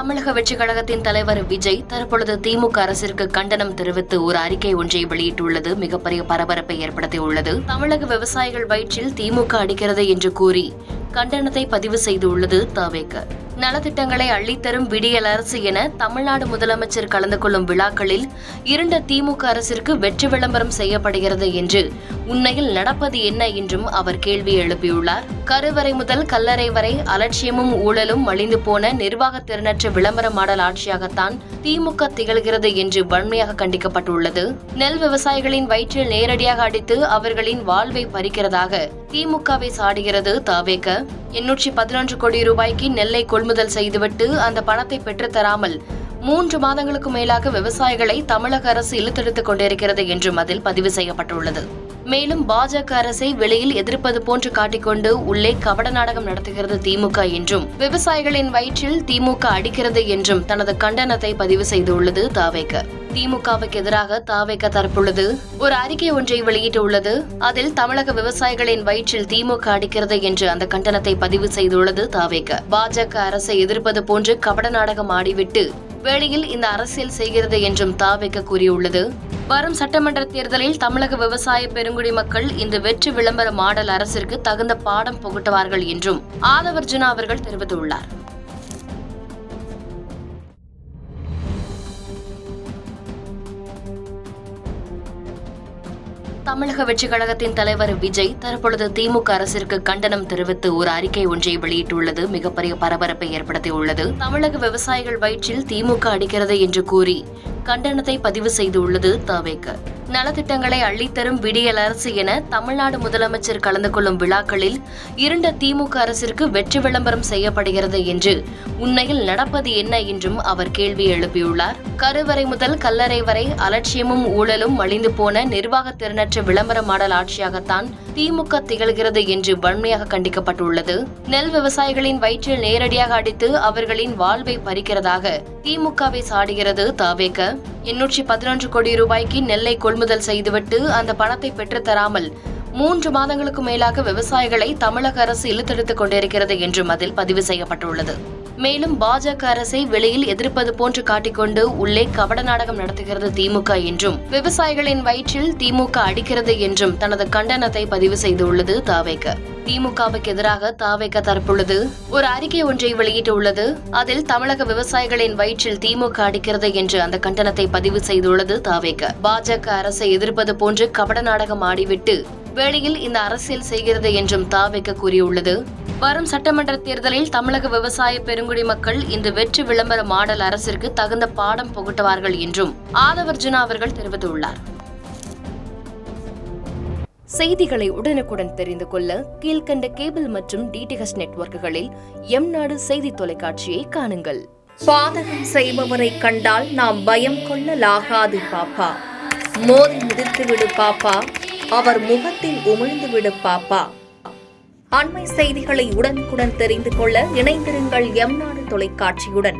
தமிழக வெற்றிக் கழகத்தின் தலைவர் விஜய் தற்பொழுது திமுக அரசிற்கு கண்டனம் தெரிவித்து ஒரு அறிக்கை ஒன்றை வெளியிட்டுள்ளது மிகப்பெரிய பரபரப்பை ஏற்படுத்தியுள்ளது. தமிழக விவசாயிகள் வயிற்றில் திமுக அடிக்கிறது என்று கூறி கண்டனத்தை பதிவு செய்துள்ளது தவேக. நலத்திட்டங்களை அள்ளித்தரும் விடியல் அரசு என தமிழ்நாடு முதலமைச்சர் கலந்து கொள்ளும் விழாக்களில் இருண்ட திமுக அரசிற்கு வெற்றி விளம்பரம் செய்யப்படுகிறது என்று உண்மையில் நடப்பது என்ன என்றும் அவர் கேள்வி எழுப்பியுள்ளார். கருவறை முதல் கல்லறை வரை அலட்சியமும் ஊழலும் மலிந்து போன நிர்வாக திறனற்ற விளம்பர மாடல் ஆட்சியாகத்தான் திமுக திகழ்கிறது என்று வன்மையாக கண்டிக்கப்பட்டுள்ளது. நெல் விவசாயிகளின் வயிற்றில் நேரடியாக அடித்து அவர்களின் வாழ்வை பறிக்கிறதாக திமுகவை சாடுகிறது தவேக. 811 கோடி ரூபாய்க்கு நெல்லை கொள்முதல் செய்துவிட்டு அந்த பணத்தை பெற்றுத்தராமல் 3 மாதங்களுக்கு மேலாக விவசாயிகளை தமிழக அரசு இழுத்தெடுத்துக் கொண்டிருக்கிறது என்றும் அதில் பதிவு செய்யப்பட்டுள்ளது. மேலும் பாஜக அரசை வெளியில் எதிர்ப்பது போன்று காட்டிக்கொண்டு உள்ளே கபட நாடகம் நடத்துகிறது திமுக என்றும் விவசாயிகளின் வயிற்றில் திமுக அடிக்கிறது என்றும் தனது கண்டனத்தை பதிவு செய்துள்ளது தவேக. திமுகவுக்கு எதிராக தவேக தரப்புள்ளது ஒரு அறிக்கை ஒன்றை வெளியிட்டுள்ளது. அதில் தமிழக விவசாயிகளின் வயிற்றில் திமுக அடிக்கிறது என்று அந்த கண்டனத்தை பதிவு செய்துள்ளது தவேக. பாஜக அரசை எதிர்ப்பது போன்று கபட நாடகம் ஆடிவிட்டு வெளியில் இந்த அரசியல் செய்கிறது என்றும் தவேக கூறியுள்ளது. வரும் சட்டமன்ற தேர்தலில் தமிழக விவசாய பெருங்குடி மக்கள் இந்த வெற்றி விளம்பர மாடல் அரசிற்கு தகுந்த பாடம் புகட்டுவார்கள் என்றும் ஆதவர்ஜுனா அவர்கள் தெரிவித்துள்ளார். தமிழக வெற்றிக் கழகத்தின் தலைவர் விஜய் தற்பொழுது திமுக அரசிற்கு கண்டனம் தெரிவித்து ஒரு அறிக்கை ஒன்றை வெளியிட்டுள்ளது மிகப்பெரிய பரபரப்பை ஏற்படுத்தியுள்ளது. தமிழக விவசாயிகள் வயிற்றில் திமுக அடிக்கிறது என்று கூறி கண்டனத்தை பதிவு செய்துள்ளது தவேக. நலத்திட்டங்களை அள்ளித்தரும் விடியல் அரசு என தமிழ்நாடு முதலமைச்சர் கலந்து கொள்ளும் விழாக்களில் இருண்ட திமுக அரசிற்கு வெற்றி விளம்பரம் செய்யப்படுகிறது என்று உண்மையில் நடப்பது என்ன என்றும் அவர் கேள்வி எழுப்பியுள்ளார். கருவறை முதல் கல்லறை வரை அலட்சியமும் ஊழலும் மலிந்து போன நிர்வாக திறனற்ற விளம்பர மாடல் ஆட்சியாகத்தான் திமுக திகழ்கிறது என்று வன்மையாக கண்டிக்கப்பட்டுள்ளது. நெல் விவசாயிகளின் வயிற்றில் நேரடியாக அடித்து அவர்களின் வாழ்வை பறிக்கிறதாக திமுகவை சாடுகிறது தவேக. 811 கோடி ரூபாய்க்கு நெல்லை கொள்முதல் செய்துவிட்டு அந்த பணத்தை பெற்றுத்தராமல் 3 மாதங்களுக்கு மேலாக விவசாயிகளை தமிழக அரசு இழுத்தெடுத்துக் கொண்டிருக்கிறது என்றும் அதில் பதிவு செய்யப்பட்டுள்ளது. மேலும் பாஜக அரசை வெளியில் எதிர்ப்பது போன்று காட்டிக்கொண்டு உள்ளே கபட நாடகம் நடத்துகிறது திமுக என்றும் விவசாயிகளின் வயிற்றில் திமுக அடிக்கிறது என்றும் தனது கண்டனத்தை பதிவு செய்துள்ளது தவேக. திமுகவுக்கு எதிராக தவேக தரப்புள்ளது ஒரு அறிக்கை ஒன்றை வெளியிட்டுள்ளது. அதில் தமிழக விவசாயிகளின் வயிற்றில் திமுக அடிக்கிறது என்று அந்த கண்டனத்தை பதிவு செய்துள்ளது தவேக. பாஜக அரசை எதிர்ப்பது போன்று கபட நாடகம் ஆடிவிட்டு வெளியில் இந்த அரசியல் செய்கிறது என்றும் தவேக கூறியுள்ளது. வரும் சட்டமன்ற தேர்தலில் தமிழக விவசாய பெருங்குடி மக்கள் இந்த வெற்றி விளம்பர மாடல் அரசிற்கு தகுந்த பாடம் புகட்டுவார்கள் என்றும் ஆதவர்ஜுனா அவர்கள் தெரிவித்துள்ளார். செய்திகளை உடனுக்குடன் தெரிந்து கொள்ள கீழ்கண்ட கேபிள் மற்றும் டிடிஎச் நெட்வொர்க்குகளில் எம்நாடு செய்தி தொலைக்காட்சியை காணுங்கள். பாதகம் செய்பவரை கண்டால் நாம் பயம் கொள்ளலாகாது பாப்பா. மோதி மிதித்துவிடு பாப்பா, அவர் முகத்தில் உமிழ்ந்துவிடு பாப்பா. அண்மை செய்திகளை உடனுக்குடன் தெரிந்து கொள்ள இணைந்திருங்கள் எம்நாடு தொலைக்காட்சியுடன்.